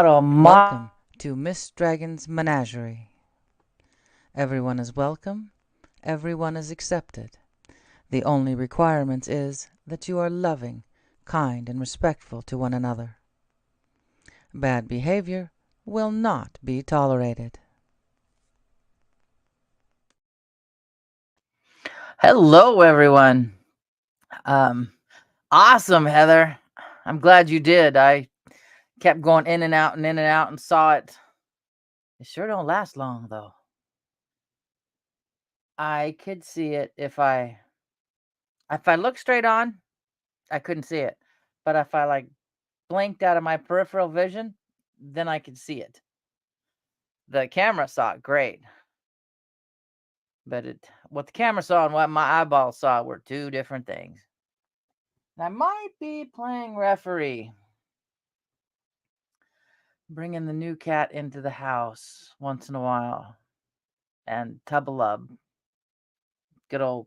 God Almighty. Welcome to Miss Dragon's Menagerie. Everyone is welcome, everyone is accepted. The only requirement is that you are loving, kind, and respectful to one another. Bad behavior will not be tolerated. Hello, everyone. Awesome, Heather. I'm glad you did. I kept going in and out and saw it. It sure don't last long, though. I could see it if I looked straight on, I couldn't see it. But if I blinked out of my peripheral vision, then I could see it. The camera saw it great. But what the camera saw and what my eyeballs saw were two different things. I might be playing referee. Bringing the new cat into the house once in a while. And Tubba-Lub, good old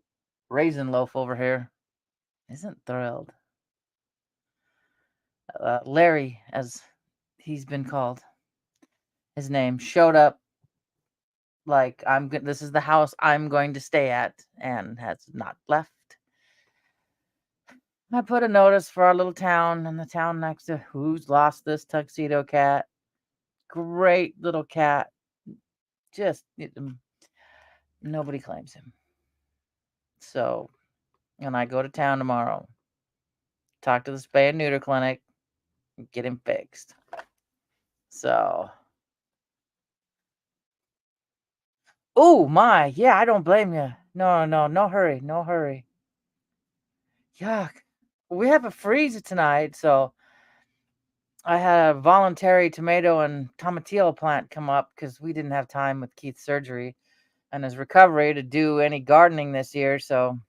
Raisin Loaf over here, isn't thrilled. Larry, as he's been called, his name, showed up like this is the house I'm going to stay at, and has not left. I put a notice for our little town and the town next to who's lost this tuxedo cat. Great little cat. Just nobody claims him. So, and I go to town tomorrow. Talk to the spay and neuter clinic. Get him fixed. So, oh my, yeah, I don't blame you. No hurry, no hurry. Yuck. We have a freeze tonight, so I had a voluntary tomato and tomatillo plant come up because we didn't have time with Keith's surgery and his recovery to do any gardening this year. So,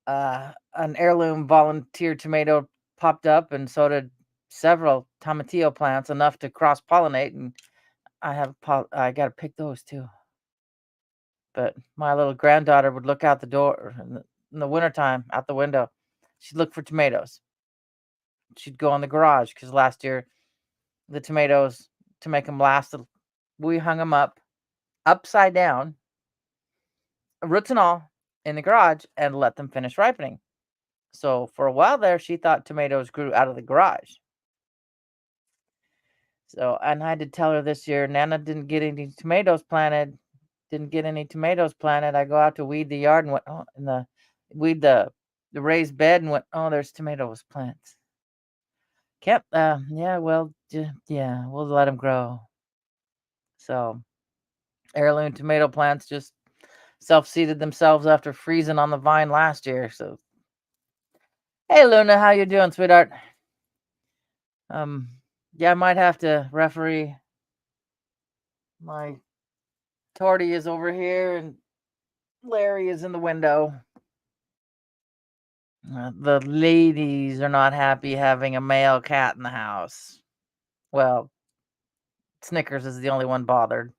an heirloom volunteer tomato popped up, and so did several tomatillo plants, enough to cross pollinate. And I got to pick those too. But my little granddaughter would look out the door in the wintertime out the window. She'd look for tomatoes. She'd go in the garage because last year the tomatoes, to make them last, we hung them up upside down, roots and all, in the garage and let them finish ripening. So for a while there, she thought tomatoes grew out of the garage. So, and I had to tell her this year, Nana didn't get any tomatoes planted. Didn't get any tomatoes planted. I go out to weed the yard and went, oh, and weed the raised bed and went, oh, there's tomatoes plants. Kept, yeah, well, yeah, we'll let them grow. So, heirloom tomato plants just self-seeded themselves after freezing on the vine last year. So, hey, Luna, how you doing, sweetheart? Yeah, I might have to referee. My Torty is over here, and Larry is in the window. The ladies are not happy having a male cat in the house. Well, Snickers is the only one bothered.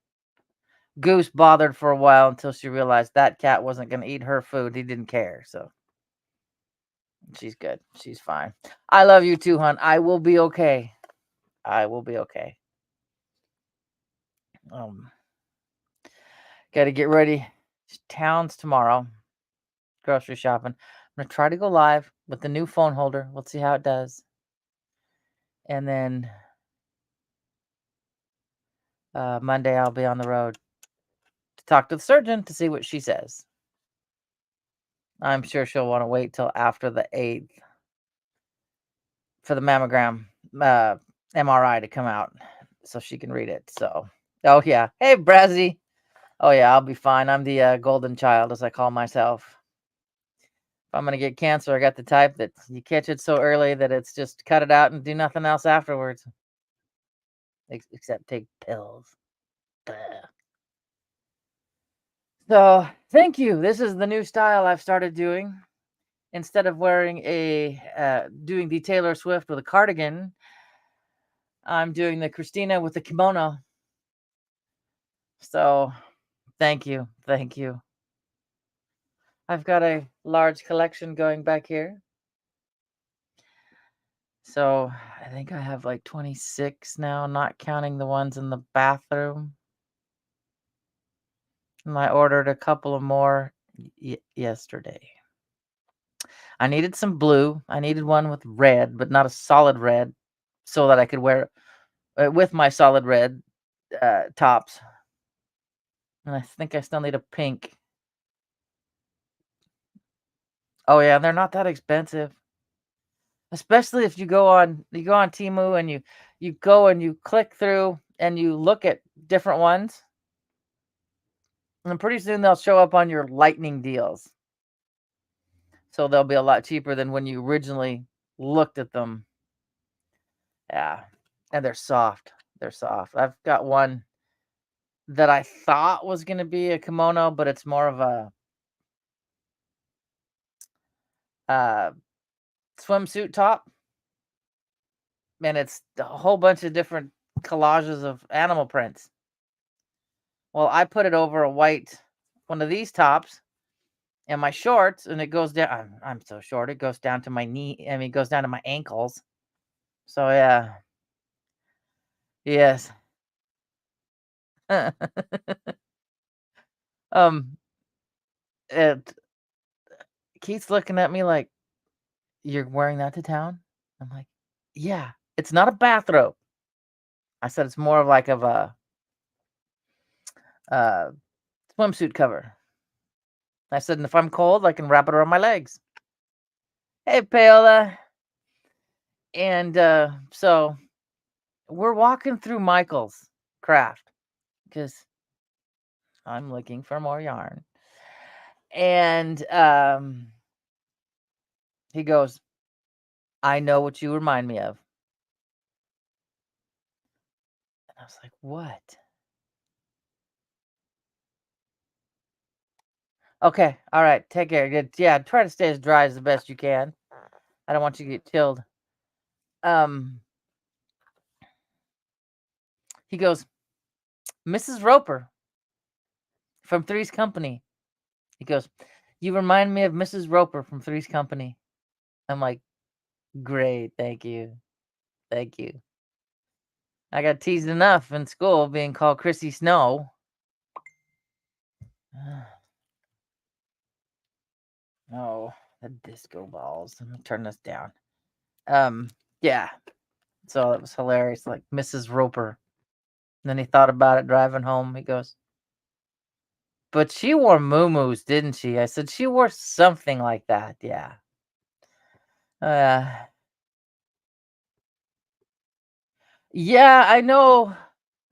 Goose bothered for a while until she realized that cat wasn't going to eat her food. He didn't care, so she's good. She's fine. I love you too, hon. I will be okay. I will be okay. Got to get ready. Town's tomorrow. Grocery shopping. I'm going to try to go live with the new phone holder. We'll see how it does. And then Monday I'll be on the road to talk to the surgeon to see what she says. I'm sure she'll want to wait till after the 8th for the mammogram MRI to come out so she can read it. So, oh yeah. Hey, Brazzy. Oh yeah, I'll be fine. I'm the golden child, as I call myself. If I'm going to get cancer, I got the type that you catch it so early that it's just cut it out and do nothing else afterwards. Except take pills. Blah. So, thank you. This is the new style I've started doing. Instead of wearing doing the Taylor Swift with a cardigan, I'm doing the Christina with the kimono. So, thank you. Thank you. I've got a large collection going back here. So I think I have like 26 now, not counting the ones in the bathroom. And I ordered a couple of more yesterday. I needed some blue. I needed one with red, but not a solid red, so that I could wear with my solid red tops. And I think I still need a pink. Oh yeah, they're not that expensive. Especially if you go on Temu and you go and you click through and you look at different ones, and pretty soon they'll show up on your lightning deals. So they'll be a lot cheaper than when you originally looked at them. Yeah. And they're soft. They're soft. I've got one that I thought was gonna be a kimono, but it's more of a uh swimsuit top. And it's a whole bunch of different collages of animal prints. Well, I put it over a white one of these tops and my shorts, and it goes down. I'm so short; it goes down to my knee. I mean, it goes down to my ankles. So yeah, yes. um, it Keith's looking at me like, "You're wearing that to town?" I'm like, "Yeah, it's not a bathrobe." I said it's more of like of a uh, swimsuit cover. I said, and if I'm cold, I can wrap it around my legs. Hey, Paola. And so we're walking through Michael's craft because I'm looking for more yarn. And he goes, I know what you remind me of. And I was like, what? Okay, all right, take care. Good. Yeah, try to stay as dry as the best you can. I don't want you to get chilled. Um, he goes, Mrs. Roper from Three's Company. He goes, you remind me of Mrs. Roper from Three's Company. I'm like, great, thank you. Thank you. I got teased enough in school being called Chrissy Snow. Oh, the disco balls. Let me turn this down. Yeah. So it was hilarious. Like Mrs. Roper. And then he thought about it driving home. He goes, but she wore moo-moos, didn't she? I said, she wore something like that. Yeah. Uh, yeah, I know.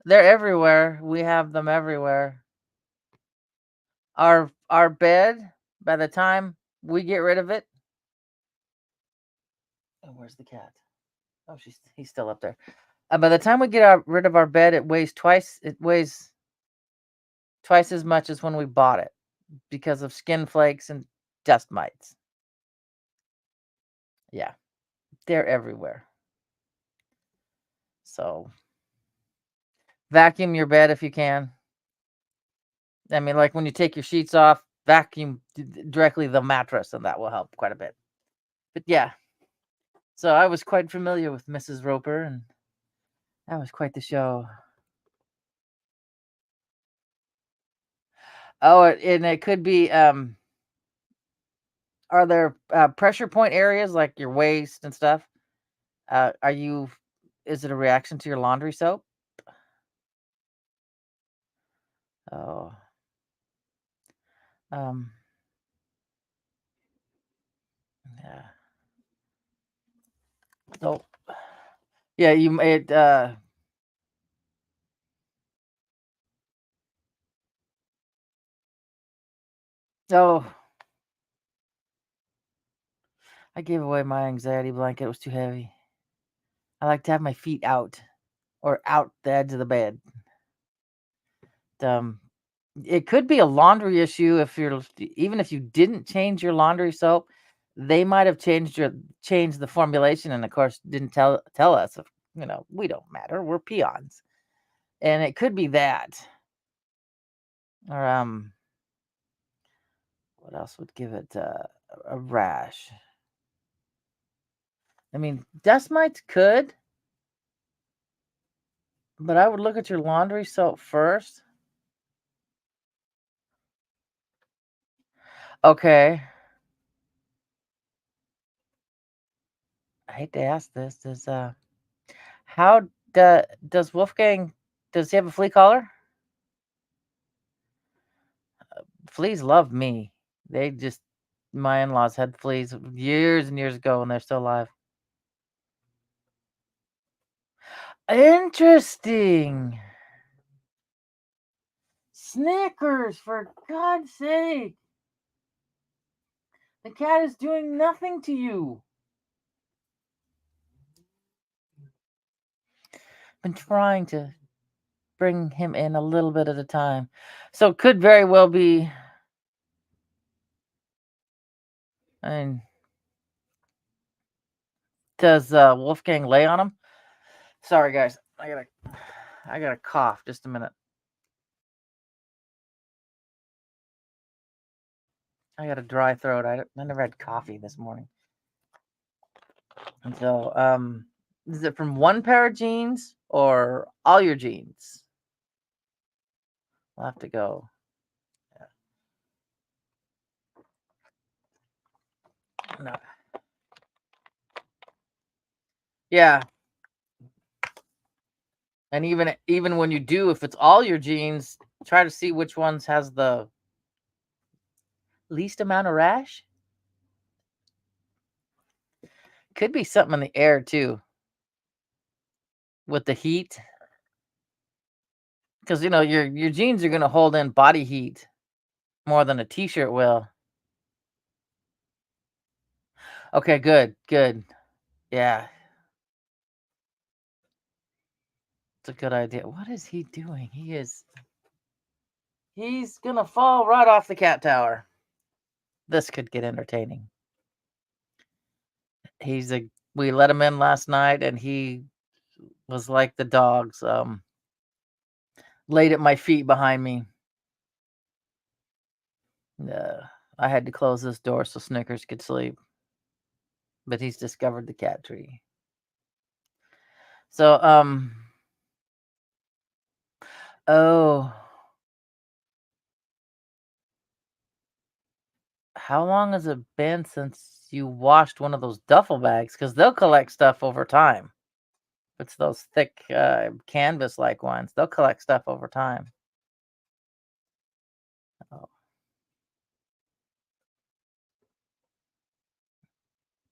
They're everywhere. We have them everywhere. Our bed, by the time we get rid of it. Oh, where's the cat? Oh, he's still up there. By the time we get rid of our bed, it weighs twice as much as when we bought it because of skin flakes and dust mites. Yeah, they're everywhere. So vacuum your bed if you can. I mean, like when you take your sheets off, vacuum directly the mattress, and that will help quite a bit. But yeah, so I was quite familiar with Mrs. Roper, and that was quite the show. Oh, and it could be. Are there pressure point areas like your waist and stuff? Are you? Is it a reaction to your laundry soap? Oh, um, yeah. So, yeah, you made. Oh, I gave away my anxiety blanket. It was too heavy. I like to have my feet out or out the edge of the bed. Um, it could be a laundry issue if you're even if you didn't change your laundry soap, they might have changed the formulation, and of course didn't tell us. We don't matter. We're peons, and it could be that. Or what else would give it a rash? I mean, dust mites could, but I would look at your laundry soap first. Okay. I hate to ask this. How does Wolfgang does he have a flea collar? Fleas love me. They just my in-laws had fleas years and years ago and they're still alive. Interesting. Snickers, for God's sake. The cat is doing nothing to you. Been trying to bring him in a little bit at a time. So it could very well be. I mean, does Wolfgang lay on him? Sorry guys. I got a cough. Just a minute. I got a dry throat. I never had coffee this morning. And so, is it from one pair of jeans or all your jeans? I'll have to go. No. Yeah, and even when you do, if it's all your jeans, try to see which ones has the least amount of rash. Could be something in the air too with the heat, because your jeans are gonna hold in body heat more than a t-shirt will. Okay, good, good. Yeah, it's a good idea. What is he doing? He's gonna fall right off the cat tower. This could get entertaining. We let him in last night and he was like the dogs, laid at my feet behind me. I had to close this door so Snickers could sleep, but he's discovered the cat tree. So, oh, how long has it been since you washed one of those duffel bags? Because they'll collect stuff over time. It's those thick canvas-like ones. They'll collect stuff over time. Oh,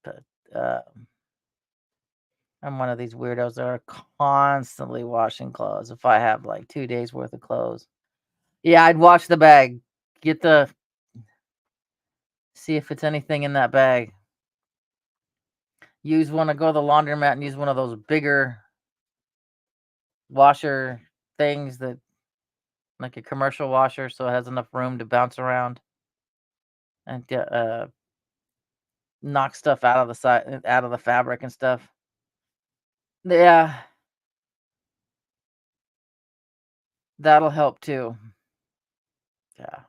but I'm one of these weirdos that are constantly washing clothes. If I have like 2 days worth of clothes, yeah, I'd wash the bag. See if it's anything in that bag. Go to the laundromat and use one of those bigger washer things that like a commercial washer, so it has enough room to bounce around and knock stuff out of the side, out of the fabric and stuff. Yeah, that'll help too. Yeah,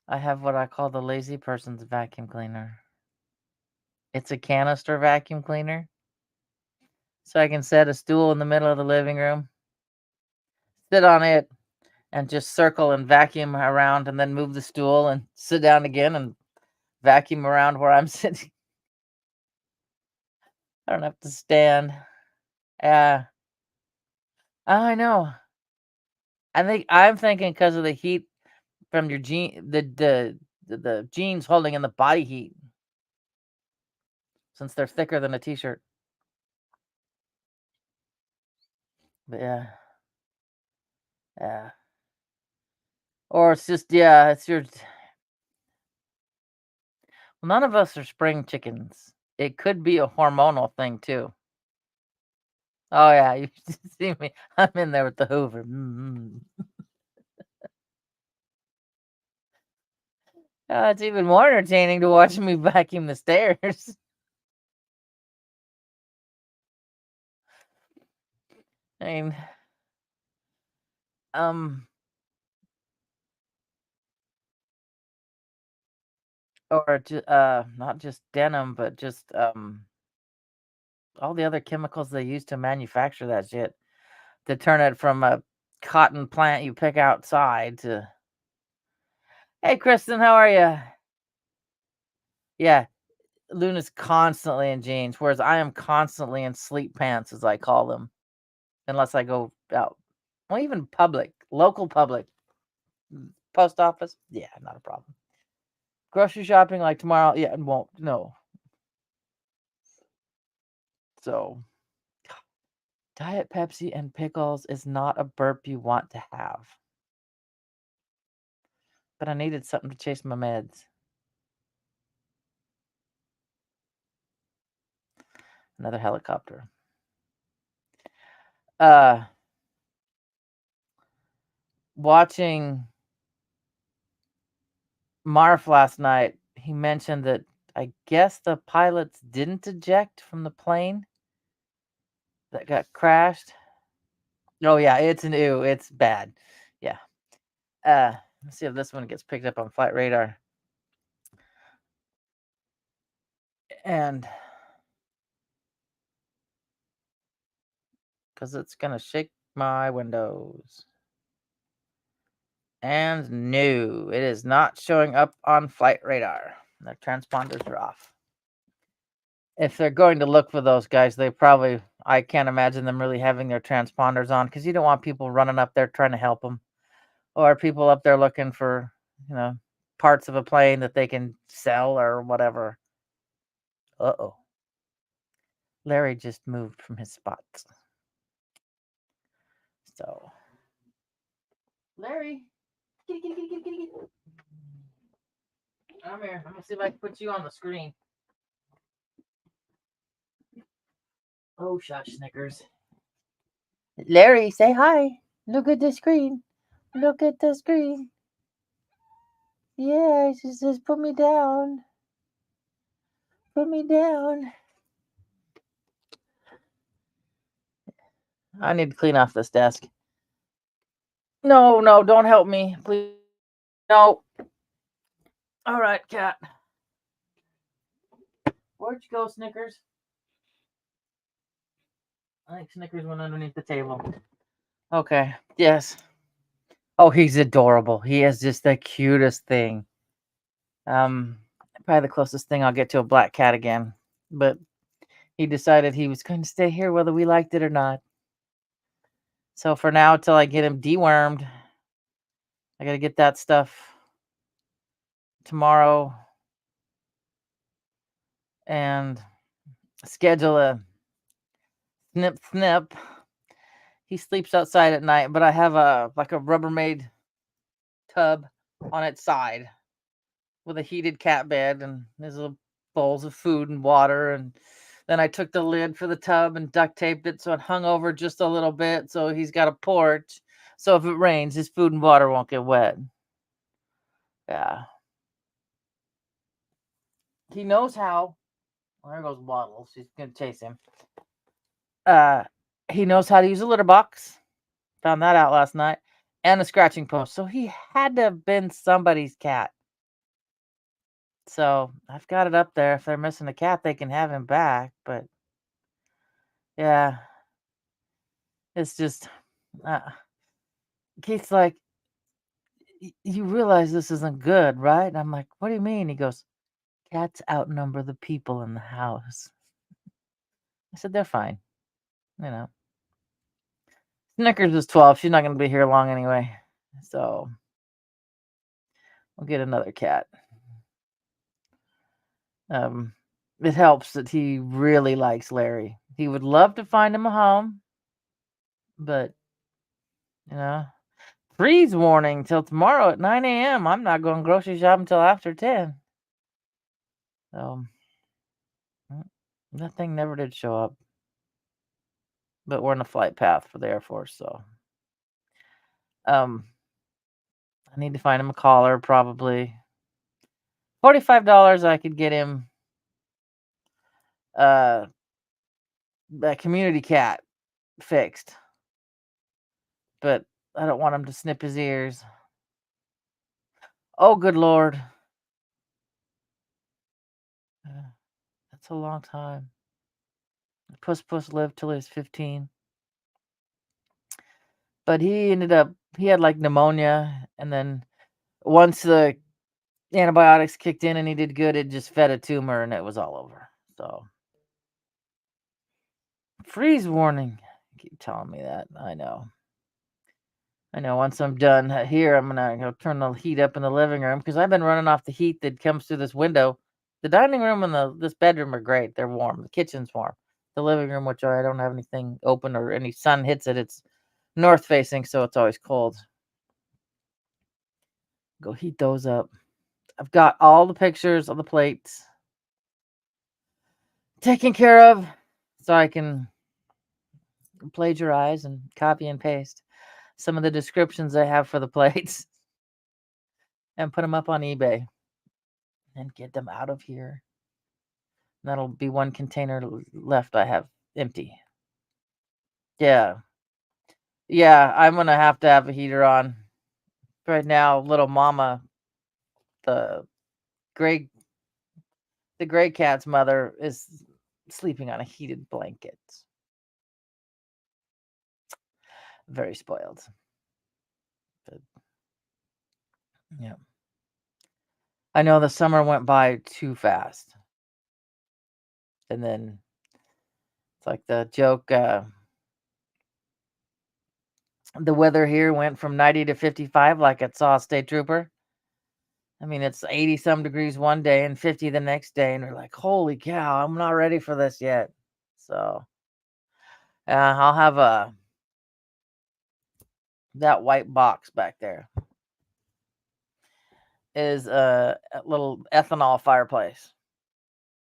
I have what I call the lazy person's vacuum cleaner. It's a canister vacuum cleaner, so I can set a stool in the middle of the living room, sit on it, and just circle and vacuum around, and then move the stool and sit down again and vacuum around where I'm sitting. I don't have to stand. Yeah, I know. I'm thinking because of the heat from your the jeans holding in the body heat since they're thicker than a t-shirt. But yeah. Or it's just it's your. Well, none of us are spring chickens. It could be a hormonal thing too. Oh yeah, you should see me. I'm in there with the Hoover. It's even more entertaining to watch me vacuum the stairs. I mean, um, or not just denim, but just all the other chemicals they use to manufacture that shit to turn it from a cotton plant you pick outside to. Hey, Kristen, how are you? Yeah, Luna's constantly in jeans, whereas I am constantly in sleep pants, as I call them, unless I go out. Well, even public, local public, post office. Yeah, not a problem. Grocery shopping like tomorrow. Yeah, and won't. No. So, Diet Pepsi and pickles is not a burp you want to have. But I needed something to chase my meds. Another helicopter. Uh, Watching Marf last night, he mentioned that I guess the pilots didn't eject from the plane that got crashed. Oh yeah, it's an ew. It's bad. Yeah. Let's see if this one gets picked up on flight radar. And because it's gonna shake my windows. And no, it is not showing up on flight radar. The transponders are off. If they're going to look for those guys, I can't imagine them really having their transponders on because you don't want people running up there trying to help them, or people up there looking for, you know, parts of a plane that they can sell or whatever. Uh-oh. Larry just moved from his spot. So, Larry, get. Come here. I'm gonna see if I can put you on the screen. Oh, shush, Snickers. Larry, say hi. Look at the screen. Look at the screen. Yeah, just put me down. Put me down. I need to clean off this desk. No, no, don't help me, please. No. All right, cat. Where'd you go, Snickers? I think Snickers went underneath the table. Okay. Yes. Oh, he's adorable. He is just the cutest thing. Probably the closest thing I'll get to a black cat again. But he decided he was going to stay here whether we liked it or not. So for now, till I get him dewormed, I got to get that stuff tomorrow and schedule a snip. He sleeps outside at night, but I have a Rubbermaid tub on its side with a heated cat bed, and there's little bowls of food and water. And then I took the lid for the tub and duct taped it so it hung over just a little bit, so he's got a porch. So if it rains, his food and water won't get wet. Yeah. He knows how. Well, there goes Waddle. She's gonna chase him. Uh, he knows how to use a litter box. Found that out last night. And a scratching post. So he had to have been somebody's cat. So I've got it up there. If they're missing a cat, they can have him back. But yeah, it's just Keith's like, you realize this isn't good, right? And I'm like, what do you mean? He goes, cats outnumber the people in the house. I said, they're fine. You know, Snickers is 12. She's not going to be here long anyway. So we'll get another cat. It helps that he really likes Larry. He would love to find him a home, but you know, freeze warning till tomorrow at 9 a.m. I'm not going grocery shopping until after 10. So that thing never did show up. But we're in a flight path for the Air Force, so I need to find him a collar, probably. $45 I could get him a community cat fixed. But I don't want him to snip his ears. Oh, good Lord. Yeah, that's a long time. Puss Puss lived till he was 15, but he had like pneumonia, and then once the antibiotics kicked in and he did good, it just fed a tumor and it was all over. So freeze warning. Keep telling me that. I know. I know. Once I'm done here, I'm gonna go turn the heat up in the living room because I've been running off the heat that comes through this window. The dining room and this bedroom are great. They're warm. The kitchen's warm. The living room, which I don't have anything open or any sun hits it, it's north facing, so it's always cold. Go heat those up. I've got all the pictures of the plates taken care of, so I can plagiarize and copy and paste some of the descriptions I have for the plates and put them up on eBay and get them out of here. That'll be one container left I have empty. Yeah. Yeah, I'm gonna have to have a heater on. Right now, little mama, the gray the gray cat's mother is sleeping on a heated blanket. Very spoiled. But yeah. I know the summer went by too fast. And then it's like the joke, the weather here went from 90 to 55 like it saw a state trooper. I mean, it's 80 some degrees one day and 50 the next day, and we're like, holy cow, I'm not ready for this yet. So, I'll have that white box back there is a little ethanol fireplace.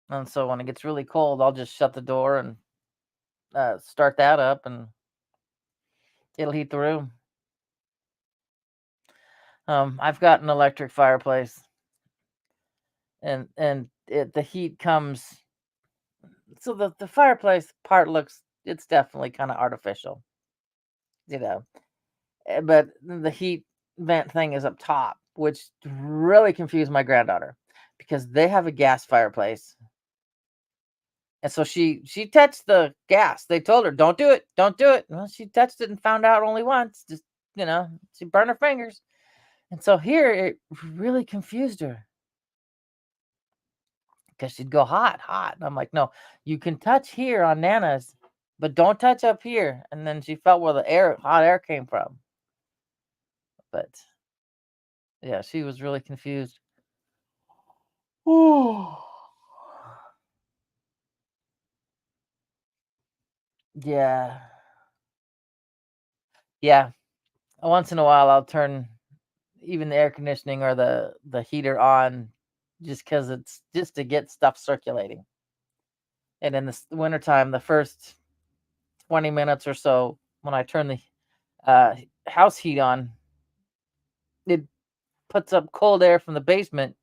And so when it gets really cold, I'll just shut the door and start that up, and it'll heat the room. I've got an electric fireplace, and the heat comes. So the fireplace part it's definitely kind of artificial, you know. But the heat vent thing is up top, which really confused my granddaughter because they have a gas fireplace. And so she touched the gas. They told her, "Don't do it, don't do it." Well, she touched it and found out only once. Just she burned her fingers. And so here it really confused her because she'd go hot, hot. And I'm like, "No, you can touch here on Nana's, but don't touch up here." And then she felt where the hot air came from. But yeah, she was really confused. Oh, yeah. Yeah. Once in a while, I'll turn even the air conditioning or the heater on just because it's just to get stuff circulating. And in the wintertime, the first 20 minutes or so, when I turn the uh, house heat on, it puts up cold air from the basement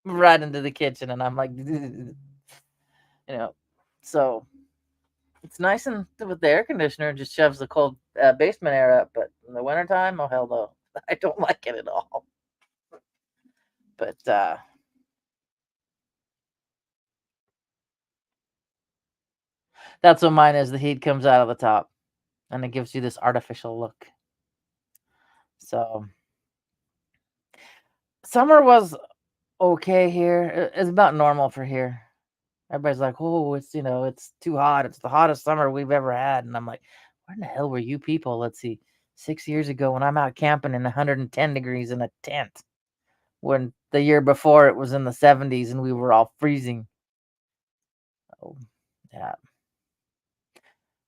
right into the kitchen. And I'm like, so it's nice and with the air conditioner, it just shoves the cold basement air up. But in the wintertime, oh, hell no. I don't like it at all. But that's what mine is. The heat comes out of the top and it gives you this artificial look. So summer was okay here. It's about normal for here. Everybody's like, "Oh, it's too hot. It's the hottest summer we've ever had." And I'm like, "Where in the hell were you people? Let's see, 6 years ago when I'm out camping in 110 degrees in a tent. When the year before it was in the 70s and we were all freezing." Oh, yeah.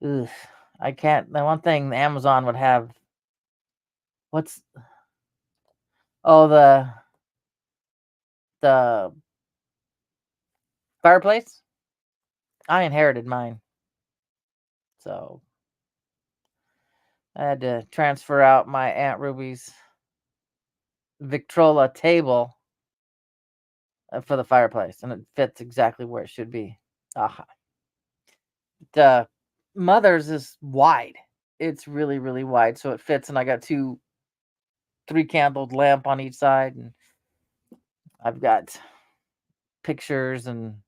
Ugh. I can't. The one thing Amazon would have. What's the fireplace? I inherited mine, so I had to transfer out my Aunt Ruby's Victrola table for the fireplace, and it fits exactly where it should be. Uh, the mother's is wide. It's really, really wide, so it fits, and I got three candled lamp on each side, and I've got pictures and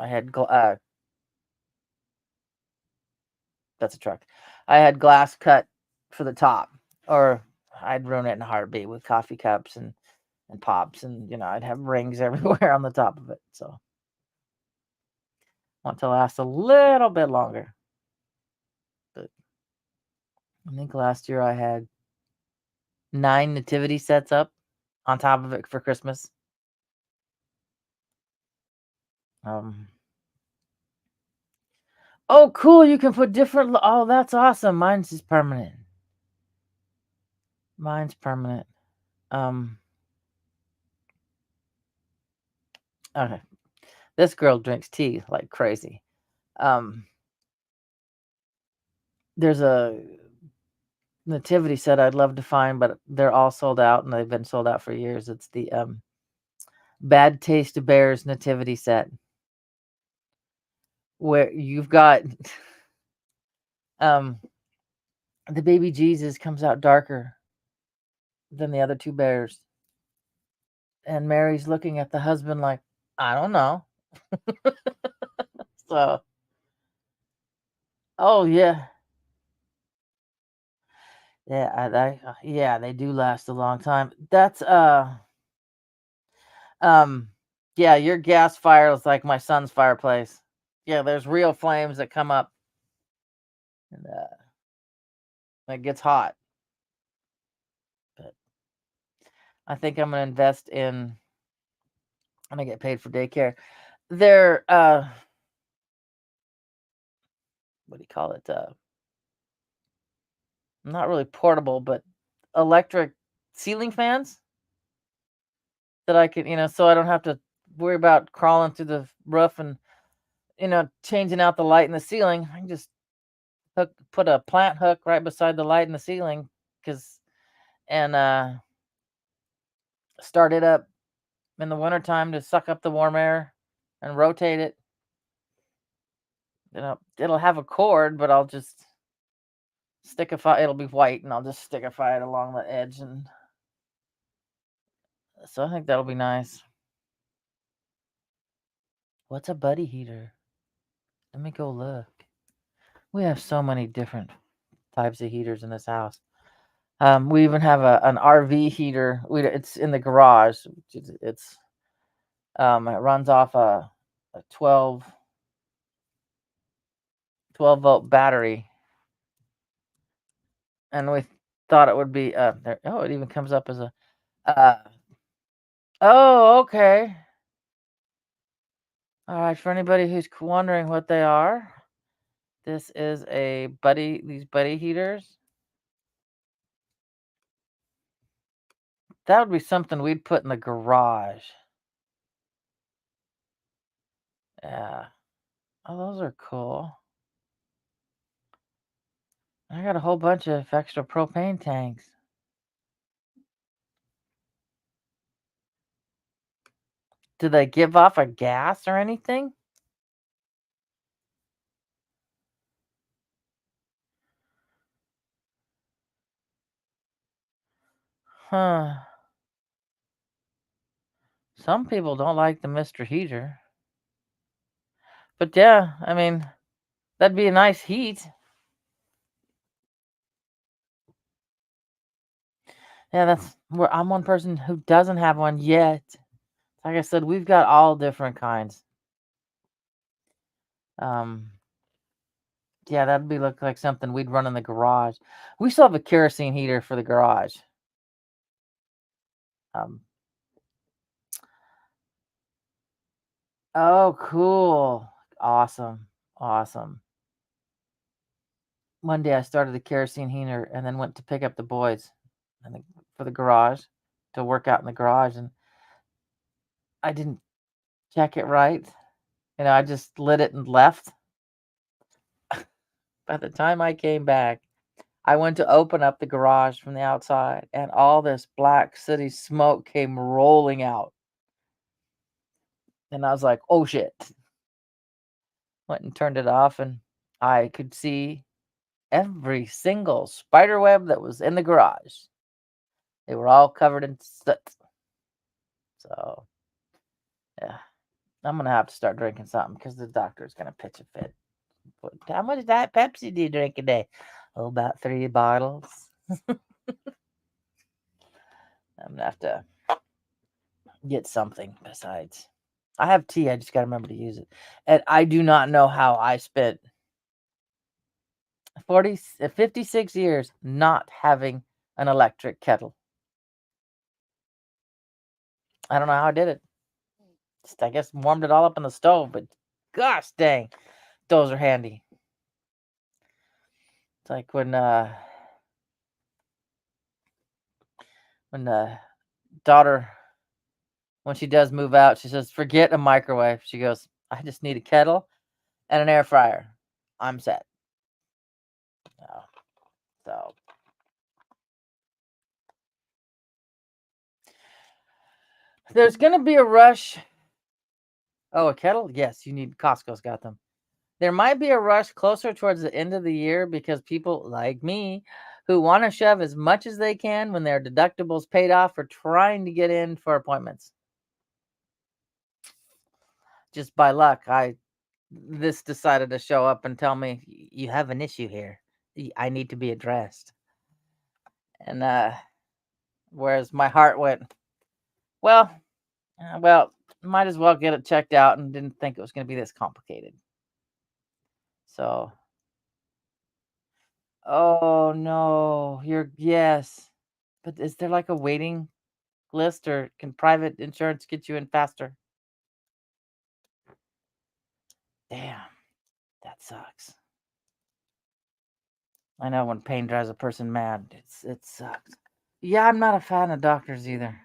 I had that's a truck. I had glass cut for the top, or I'd ruin it in a heartbeat with coffee cups and pops, and I'd have rings everywhere on the top of it. So want to last a little bit longer. But I think last year I had 9 nativity sets up on top of it for Christmas. Um, oh, cool! You can put different. Oh, that's awesome. Mine's is permanent. Mine's permanent. Um, okay. This girl drinks tea like crazy. Um, there's a nativity set I'd love to find, but they're all sold out, and they've been sold out for years. It's the Bad Taste Bears nativity set, where you've got um the baby Jesus comes out darker than the other two bears, and Mary's looking at the husband like, I don't know. So, oh yeah, yeah, they do last a long time. That's um yeah, your gas fire is like my son's fireplace. Yeah, there's real flames that come up, and it gets hot. But I think I'm gonna invest in. I'm gonna get paid for daycare. They're what do you call it? Not really portable, but electric ceiling fans that I can, so I don't have to worry about crawling through the roof and changing out the light in the ceiling. I can just put a plant hook right beside the light in the ceiling, cause and start it up in the wintertime to suck up the warm air and rotate it. It'll have a cord, but I'll just stickify. It'll be white, and I'll just stickify it along the edge, and so I think that'll be nice. What's a buddy heater? Let me go look. We have so many different types of heaters in this house. We even have an RV heater. It's in the garage. It runs off a 12 volt battery, and we thought it would be there. Oh, it even comes up as a uh. Oh, okay. All right. For anybody who's wondering what they are, this is these buddy heaters. That would be something we'd put in the garage. Yeah. Oh, those are cool. I got a whole bunch of extra propane tanks. Do they give off a gas or anything? Huh. Some people don't like the Mr. Heater. But yeah, I mean, that'd be a nice heat. Yeah, that's where I'm one person who doesn't have one yet. Like I said, we've got all different kinds. Um, yeah, that'd be look like something we'd run in the garage. We still have a kerosene heater for the garage. Um, oh, cool. Awesome. Awesome. One day I started a kerosene heater and then went to pick up the boys for the garage to work out in the garage, and I didn't check it right. I just lit it and left. By the time I came back, I went to open up the garage from the outside, and all this black city smoke came rolling out. And I was like, oh shit. Went and turned it off, and I could see every single spider web that was in the garage. They were all covered in soot. So, yeah. I'm gonna have to start drinking something because the doctor's gonna pitch a fit. How much Diet Pepsi do you drink a day? Oh, about 3 bottles. I'm gonna have to get something besides. I have tea. I just gotta remember to use it. And I do not know how I spent 56 years not having an electric kettle. I don't know how I did it. Just, I guess, warmed it all up in the stove, but gosh dang, those are handy. It's like when daughter, when she does move out, she says, "Forget a microwave." She goes, "I just need a kettle and an air fryer. I'm set." Oh, so there's gonna be a rush. Oh, a kettle? Yes, you need. Costco's got them. There might be a rush closer towards the end of the year because people like me who want to shove as much as they can when their deductibles paid off are trying to get in for appointments. Just by luck, this decided to show up and tell me you have an issue here. I need to be addressed. And whereas my heart went, well, well, might as well get it checked out, and didn't think it was going to be this complicated. So, oh no, yes. But is there like a waiting list, or can private insurance get you in faster? Damn, that sucks. I know when pain drives a person mad, it sucks. Yeah, I'm not a fan of doctors either.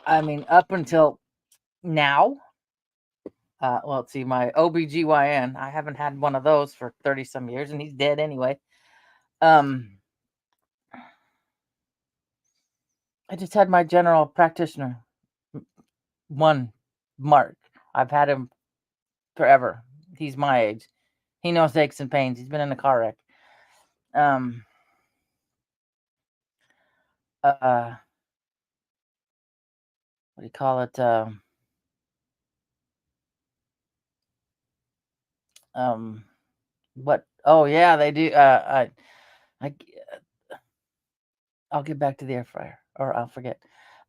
I mean, up until now, well, let's see, my OBGYN, I haven't had one of those for 30 some years, and he's dead anyway. Um, I just had my general practitioner, one Mark. I've had him forever. He's my age. He knows aches and pains. He's been in a car wreck. Um, uh, what do you call it? Um, what? Oh yeah, they do. I, I'll get back to the air fryer, or I'll forget.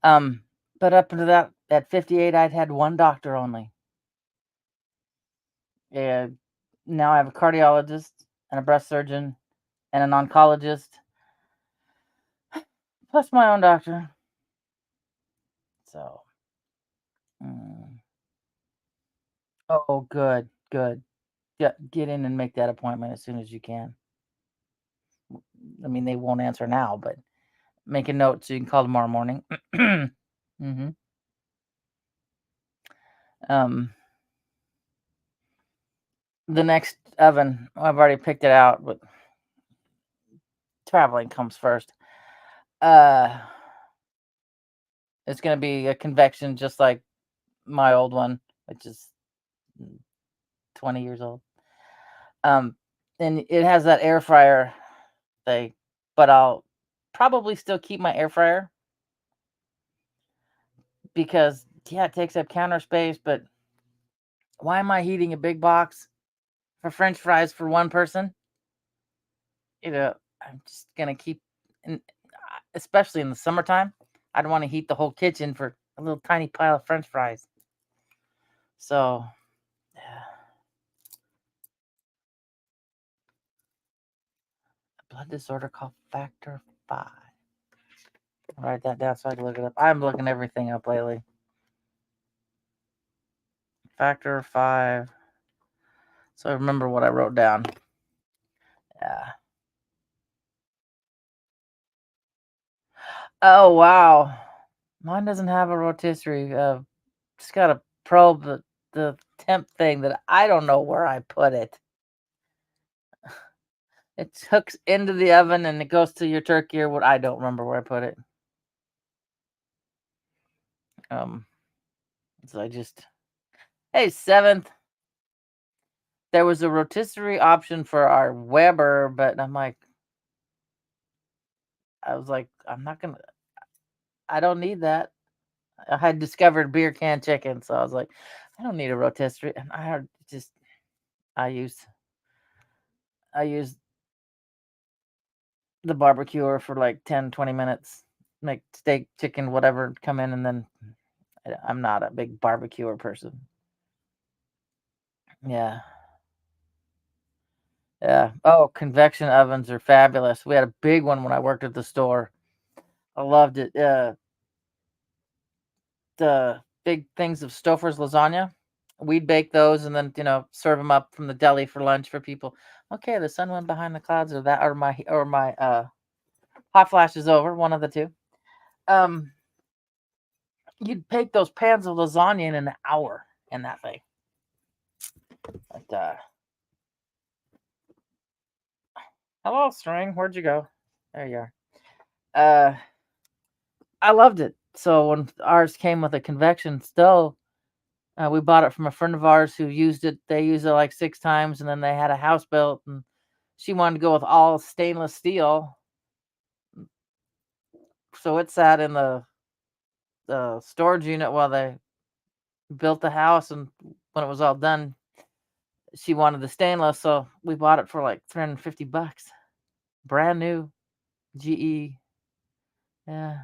Um, but up until that, at 58, I'd had one doctor only, and now I have a cardiologist and a breast surgeon and an oncologist, plus my own doctor. So, mm, oh, good, good. Yeah, get in and make that appointment as soon as you can. I mean, they won't answer now, but make a note so you can call tomorrow morning. hmm Um, the next oven, I've already picked it out, but traveling comes first. Uh, it's gonna be a convection just like my old one, which is 20 years old. Um, and it has that air fryer thing, but I'll probably still keep my air fryer because yeah, it takes up counter space, but why am I heating a big box for French fries for one person? I'm just gonna keep, and especially in the summertime, I don't want to heat the whole kitchen for a little tiny pile of French fries. So, yeah, a blood disorder called Factor 5. Write that down so I can look it up. I'm looking everything up lately. Factor 5. So I remember what I wrote down. Yeah. Oh wow. Mine doesn't have a rotisserie. Just gotta probe the temp thing that I don't know where I put it. It hooks into the oven and it goes to your turkey or what. I don't remember where I put it. Um, so I just, hey, seventh. There was a rotisserie option for our Weber, but I was like, I'm not gonna. I don't need that. I had discovered beer can chicken, so I was like, I don't need a rotisserie. And I had just I used I used the barbecuer for like 10, 20 minutes. Make steak, chicken, whatever, come in, and then I'm not a big barbecuer person. Yeah. Yeah. Oh, convection ovens are fabulous. We had a big one when I worked at the store. I loved it. The big things of Stouffer's lasagna. We'd bake those and then, serve them up from the deli for lunch for people. Okay, the sun went behind the clouds, or my hot flash is over, one of the two. Um, you'd bake those pans of lasagna in an hour in that thing. But, hello, string. Where'd you go? There you are. Uh, I loved it. So when ours came with a convection stove, we bought it from a friend of ours who used it. They used it like 6 times, and then they had a house built, and she wanted to go with all stainless steel. So it sat in the storage unit while they built the house, and when it was all done, she wanted the stainless, so we bought it for like $350. Brand new GE. Yeah.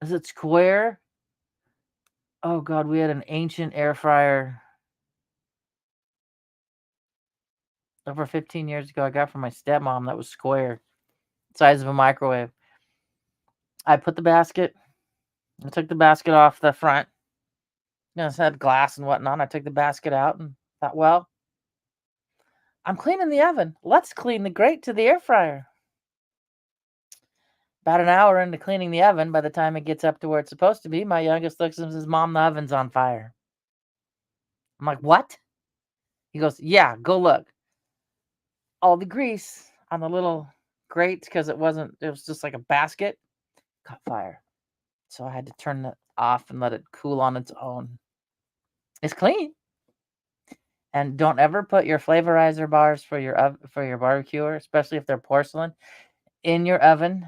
Is it square? Oh god, we had an ancient air fryer over 15 years ago I got from my stepmom that was square, size of a microwave. I put the basket I took the basket off the front. It had glass and whatnot. I took the basket out and thought, well, I'm cleaning the oven. Let's clean the grate to the air fryer. About an hour into cleaning the oven, by the time it gets up to where it's supposed to be, my youngest looks and says, Mom, the oven's on fire. I'm like, what? He goes, yeah, go look. All the grease on the little grate, because it was just like a basket, caught fire. So I had to turn it off and let it cool on its own. It's clean. And don't ever put your flavorizer bars for your barbecue, especially if they're porcelain, in your oven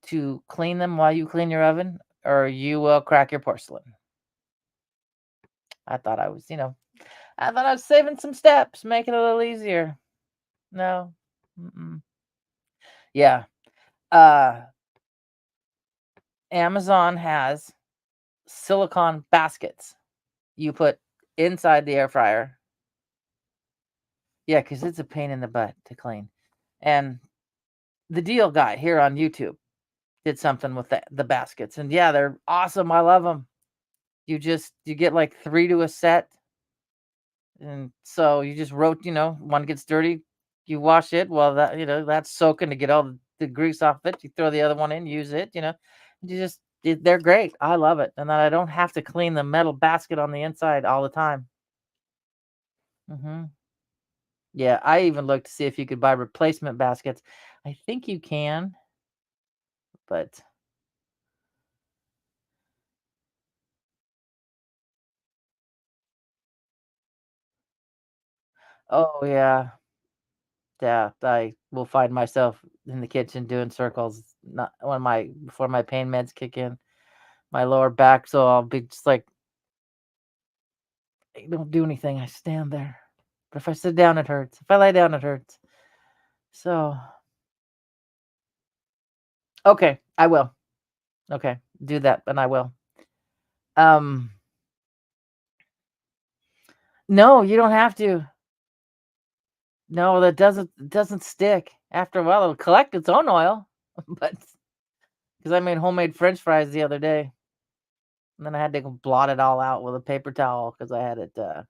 to clean them while you clean your oven, or you will crack your porcelain. I thought I was, I thought I was saving some steps, make it a little easier. No. Mm-mm. Yeah. Uh, Amazon has silicone baskets you put inside the air fryer. Yeah, because it's a pain in the butt to clean. And the deal guy here on YouTube did something with the baskets, and yeah, they're awesome. I love them. You get like 3 to a set, and so you just one gets dirty, you wash it. Well, that's soaking to get all the grease off it. You throw the other one in, use it. They're great. I love it, and then I don't have to clean the metal basket on the inside all the time. Hmm. Yeah, I even looked to see if you could buy replacement baskets. I think you can, but oh yeah. Yeah, I will find myself in the kitchen doing circles, not when my before my pain meds kick in, my lower back, so I'll be just like, "I don't do anything, I stand there." But if I sit down, it hurts. If I lay down, it hurts. So, okay, I will. Okay, do that, and I will. Um, no, you don't have to. No, that doesn't stick. After a while, it'll collect its own oil, but because I made homemade French fries the other day, and then I had to go blot it all out with a paper towel because I had it, 'cause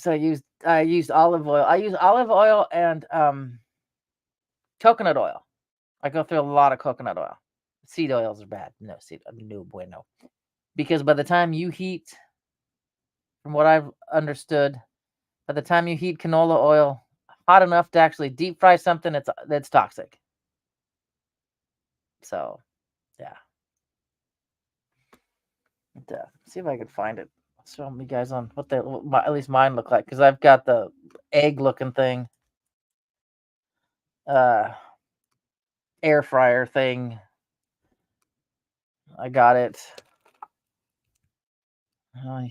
I used olive oil. I use olive oil and, coconut oil. I go through a lot of coconut oil. Seed oils are bad. No bueno. Because by the time you heat from what I've understood, by the time you heat canola oil hot enough to actually deep fry something, it's toxic. So, yeah. See if I can find it. Show me guys on at least mine look like, because I've got the egg looking thing. Uh air fryer thing. I got it. Uh,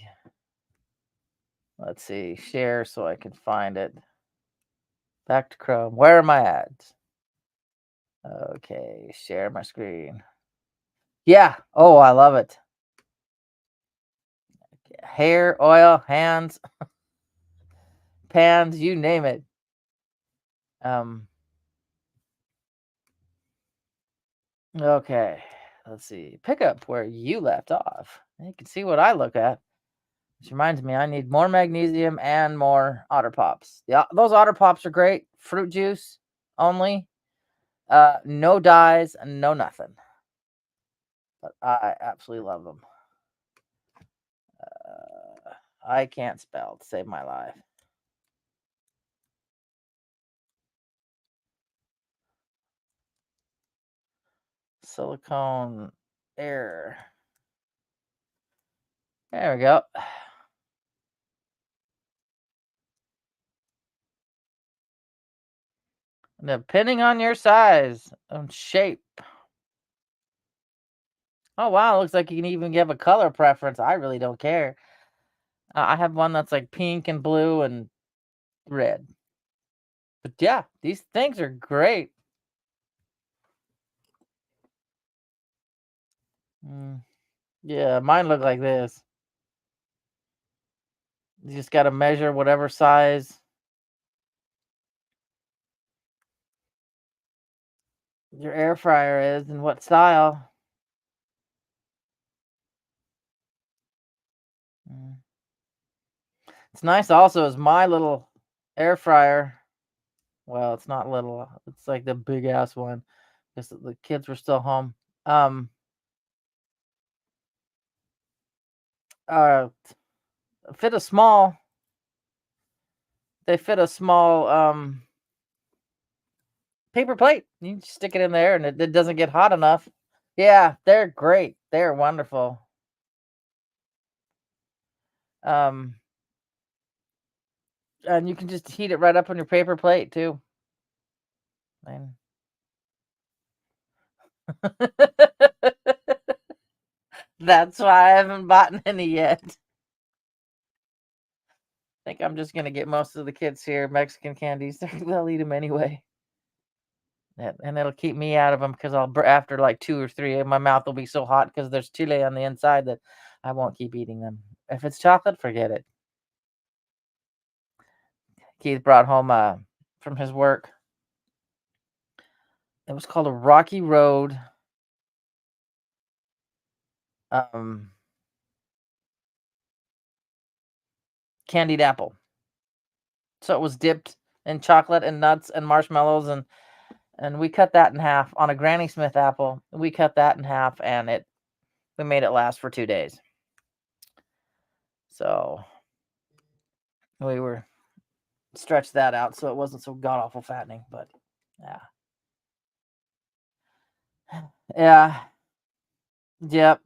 let's see, share so I can find it. Back to Chrome. Where are my ads? Okay, share my screen. Yeah. Oh, I love it. Hair, oil, hands, pans, you name it. Um. Okay. Let's see. Pick up where you left off. You can see what I look at. Which reminds me, I need more magnesium and more Otter Pops. Yeah, those Otter Pops are great. Fruit juice only. No dyes, no nothing. But I absolutely love them. I can't spell to save my life. Silicone air. There we go. Depending on your size and shape. Oh wow, looks like you can even give a color preference. I really don't care. I have one that's like pink and blue and red. But yeah, these things are great. Yeah, mine look like this. You just got to measure whatever size your air fryer is and what style. Mm. It's nice also is my little air fryer. Well, it's not little. It's like the big ass one because the kids were still home. Um, uh, fit a small. They fit a small paper plate. You just stick it in there, and it doesn't get hot enough. Yeah, they're great. They're wonderful. Um, and you can just heat it right up on your paper plate too. And that's why I haven't bought any yet. I think I'm just gonna get most of the kids here Mexican candies. They'll eat them anyway. And it'll keep me out of them because after like 2 or 3, my mouth will be so hot because there's chile on the inside that I won't keep eating them. If it's chocolate, forget it. Keith brought home from his work. It was called a Rocky Road um candied apple. So it was dipped in chocolate and nuts and marshmallows and we cut that in half on a Granny Smith apple. We cut that in half and we made it last for 2 days. So we were stretched that out so it wasn't so god awful fattening, but yeah. Yeah. Yep.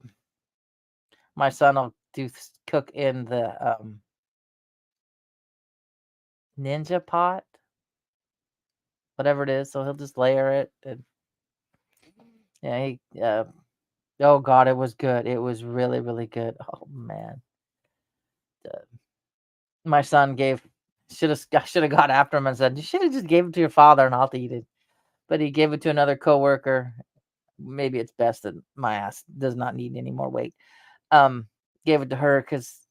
My son will cook in the Ninja pot, whatever it is. So he'll just layer it and yeah, oh god, it was good. It was really, really good. Oh man. Uh, my son I should have got after him and said, "You should have just gave it to your father and I'll eat it." But he gave it to another coworker. Maybe it's best that my ass does not need any more weight. Um, Gave it to her because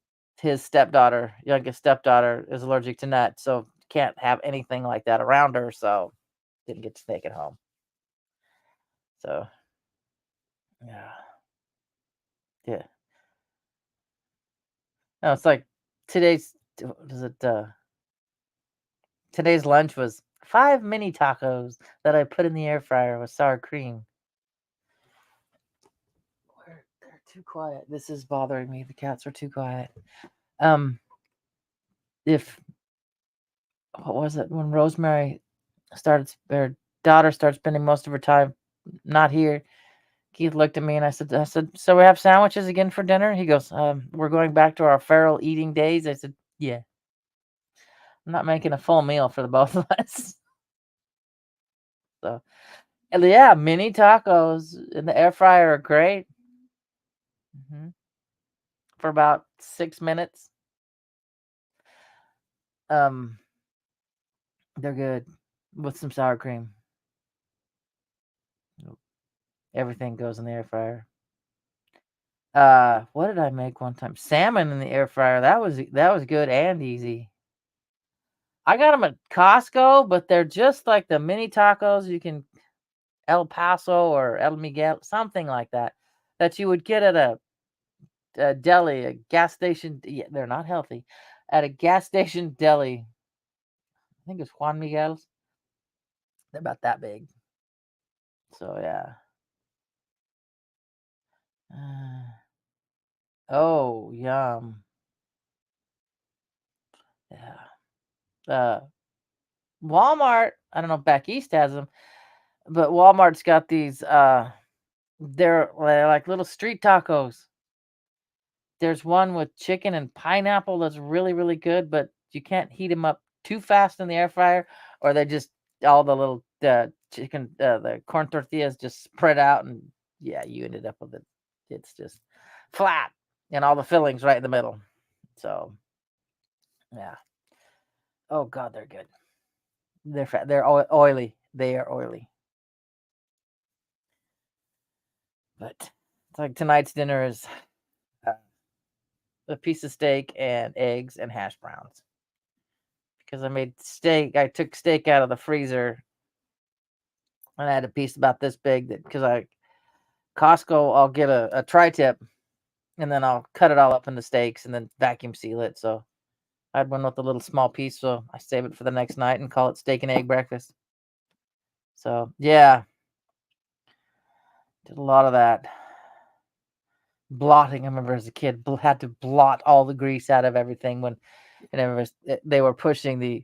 his youngest stepdaughter, is allergic to nuts, so can't have anything like that around her. So didn't get to take it home. So yeah, yeah. No, it's like today's. Does it? Today's lunch was 5 mini tacos that I put in the air fryer with sour cream. They're too quiet. This is bothering me. The cats are too quiet. Um, if what was it when Rosemary her daughter started spending most of her time not here? Keith looked at me and I said, so we have sandwiches again for dinner? He goes, we're going back to our feral eating days. I said, yeah, I'm not making a full meal for the both of us. So And yeah, mini tacos in the air fryer are great. Mhm. For about 6 minutes. Um, they're good with some sour cream. Nope. Everything goes in the air fryer. What did I make one time? Salmon in the air fryer. That was good and easy. I got them at Costco, but they're just like the mini tacos you can El Paso or El Miguel, something like that, that you would get at a deli, a gas station. Yeah, they're not healthy. At a gas station deli, I think it's Juan Miguel's. They're about that big. So yeah. Uh, oh, yum. Yeah. Uh, Walmart. I don't know if back east has them, but Walmart's got these. They're like little street tacos. There's one with chicken and pineapple that's really, really good, but you can't heat them up too fast in the air fryer, or they just all the little chicken, the corn tortillas just spread out, and yeah, you ended up with it. It's just flat, and all the fillings right in the middle. So yeah. Oh God, they're good. They're fat. They're oily. They are oily. But it's like tonight's dinner is uh, a piece of steak and eggs and hash browns because I made steak. I took steak out of the freezer and I had a piece about this big that because I Costco, I'll get a tri-tip and then I'll cut it all up into steaks and then vacuum seal it. So I had one with a little small piece, so I save it for the next night and call it steak and egg breakfast. So yeah, did a lot of that blotting. I remember as a kid, had to blot all the grease out of everything when and they were pushing the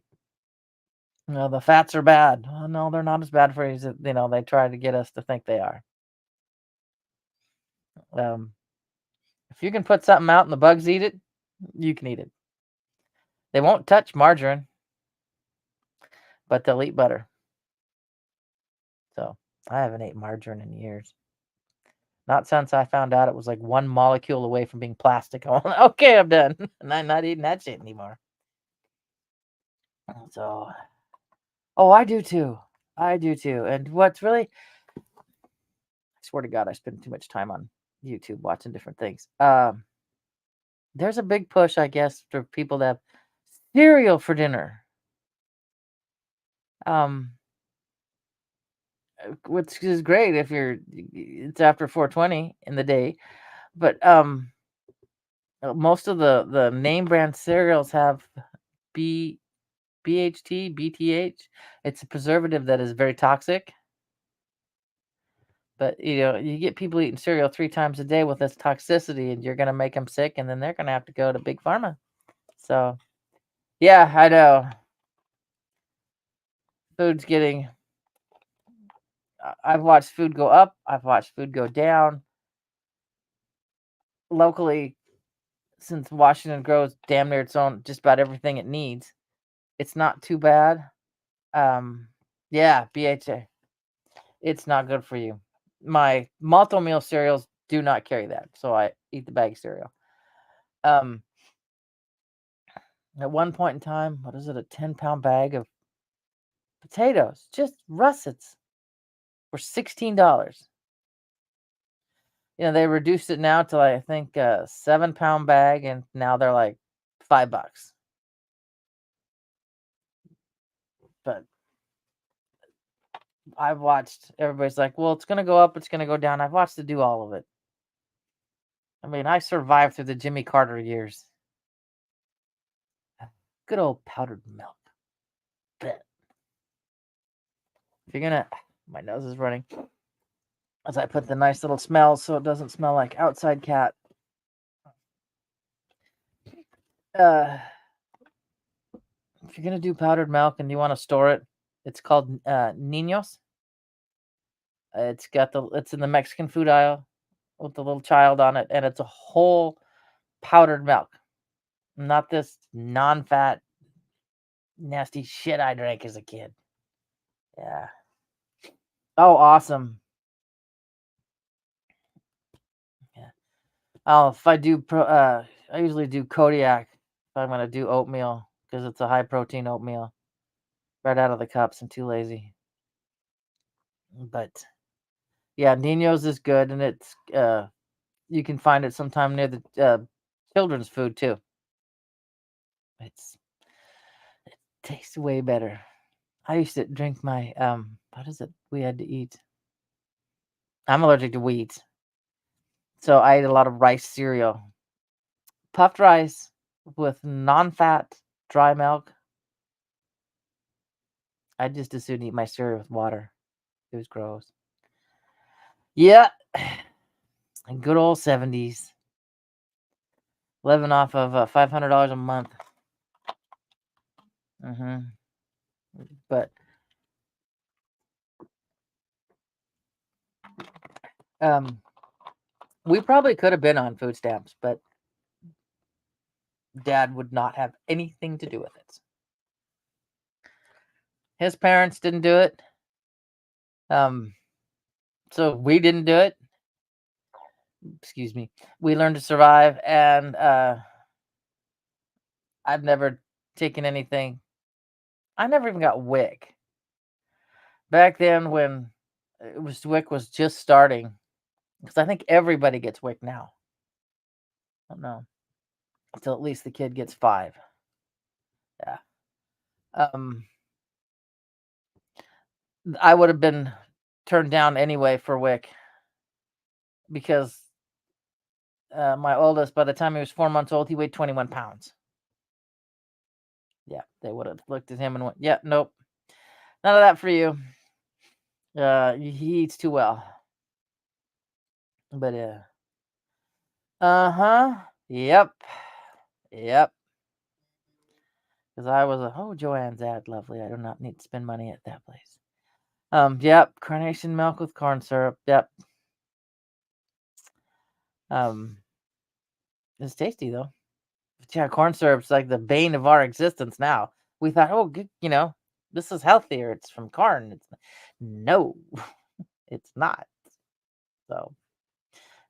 fats are bad. Oh, no, they're not as bad for you as they try to get us to think they are. Um, if you can put something out and the bugs eat it, you can eat it. They won't touch margarine, but they'll eat butter. So I haven't ate margarine in years. Not since I found out it was like one molecule away from being plastic. I'm like, okay, I'm done. And I'm not eating that shit anymore. So, oh, I do too. I do too. And what's really, I swear to God, I spend too much time on YouTube watching different things. There's a big push, I guess, for people to have cereal for dinner. Um, which is great if it's after 4:20 in the day, but most of the name brand cereals have B BHT, BTH. It's a preservative that is very toxic. But you get people eating cereal 3 times a day with this toxicity, and you're gonna make them sick, and then they're gonna have to go to big pharma. So yeah, I know. Food's getting. I've watched food go up. I've watched food go down. Locally, since Washington grows damn near its own just about everything it needs, it's not too bad. Um, yeah, BHA. It's not good for you. My multi meal cereals do not carry that, so I eat the bag cereal. Um, at one point in time, what is it? A 10-pound bag of potatoes, just russets, for $16. They reduced it now to like, I think 7-pound bag, and now they're like $5. But I've watched everybody's like, well, it's gonna go up, it's gonna go down. I've watched it do all of it. I mean, I survived through the Jimmy Carter years. Good old powdered milk. Bet. If you're gonna, my nose is running. As I put the nice little smell so it doesn't smell like outside cat. Uh, if you're gonna do powdered milk and you want to store it, it's called Ninos. It's in the Mexican food aisle with the little child on it, and it's a whole powdered milk, not this non-fat nasty shit I drank as a kid. Yeah. Oh, awesome. Yeah. Oh, if I do I usually do Kodiak if I'm gonna do oatmeal because it's a high protein oatmeal right out of the cups. I'm too lazy. But yeah, Nino's is good, and it's you can find it sometime near the children's food too. It's tastes way better. I used to drink my what is it we had to eat? I'm allergic to wheat, so I ate a lot of rice cereal, puffed rice with non-fat dry milk. I just as soon eat my cereal with water. It was gross. Yeah, good old 70s. Living off of $500 a month. hmm But um, we probably could have been on food stamps, but Dad would not have anything to do with it. His parents didn't do it. Um, so we didn't do it. Excuse me. We learned to survive, and I've never taken anything. I never even got WIC back then when it was WIC was just starting. Because I think everybody gets WIC now. I don't know until at least the kid gets 5. Yeah. Um, I would have been turned down anyway for WIC because my oldest, by the time he was 4 months old, he weighed 21 pounds. Yeah, they would have looked at him and went, "Yeah, nope, none of that for you. He eats too well." But uh-huh, yep, yep. Because I was a Joanne's ad, lovely. I do not need to spend money at that place. Yep, carnation milk with corn syrup. Yep. Um, it's tasty though. But yeah, corn syrup's like the bane of our existence now. We thought, oh, good, this is healthier. It's from corn. No, it's not. So,